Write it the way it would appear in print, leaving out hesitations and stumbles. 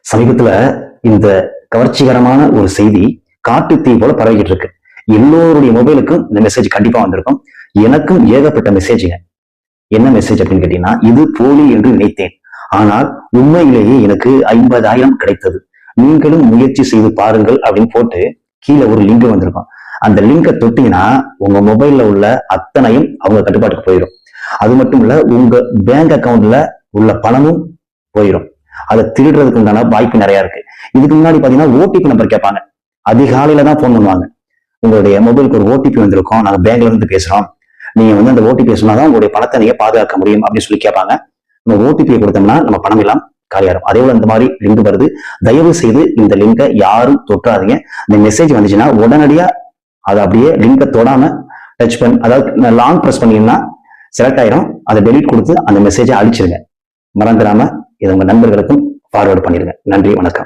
சமீபத்துல இந்த கவர்ச்சிகரமான ஒரு செய்தி காட்டு தீ போல பரவிக்கிட்டு இருக்கு. எல்லோருடைய மொபைலுக்கும் இந்த மெசேஜ் கண்டிப்பா வந்திருக்கும். எனக்கும் ஏகப்பட்ட மெசேஜுங்க. என்ன மெசேஜ் அப்படின்னு கேட்டீங்கன்னா, இது போலி என்று நினைத்தேன், ஆனால் உண்மையிலேயே எனக்கு 50,000 கிடைத்தது, நீங்களும் முயற்சி செய்து பாருங்கள் அப்படின்னு போட்டு கீழே ஒரு லிங்க் வந்திருக்கும். அந்த லிங்கை தொட்டீங்கன்னா உங்க மொபைல்ல உள்ள அத்தனையும் அவங்க கட்டுப்பாட்டுக்கு போயிடும். அது மட்டும் இல்ல, உங்க பேங்க் அக்கவுண்ட்ல உள்ள பணமும் போயிடும். அதை திருடுறதுக்கு உண்டான வாய்ப்பு நிறைய இருக்கு. இதுக்கு முன்னாடி பாத்தீங்கன்னா ஓடிபி நம்பர் கேட்பாங்க. அதிகாலையில தான் போன் பண்ணுவாங்க. உங்களுடைய மொபைலுக்கு ஒரு ஓடிபி வந்திருக்கும், நாங்க பேங்க்ல இருந்து பேசுறோம், நீங்க அந்த ஓடிபி சொன்னாதான் உங்களுடைய பணத்தை நீங்க பாதுகாக்க முடியும் அப்படின்னு சொல்லி கேட்பாங்க. நம்ம ஓடிபியை கொடுத்தோம்னா நம்ம பணம் எல்லாம் காலியாகும். அதே போல இந்த மாதிரி லிங்க் வருது. தயவு செய்து இந்த லிங்கை யாரும் தொட்டாதீங்க. இந்த மெசேஜ் வந்துச்சுன்னா உடனடியா அதை அப்படியே லிங்கை தொடாம டச் பண்ணி, அதாவது லாங் பிரஸ் பண்ணீங்கன்னா செலக்ட் ஆயிரும். அதை டெலீட் கொடுத்து அந்த மெசேஜை அழிச்சிருங்க. மறந்துடாம இதை உங்க நண்பர்களுக்கும் ஃபார்வர்ட் பண்ணிருங்க. நன்றி, வணக்கம்.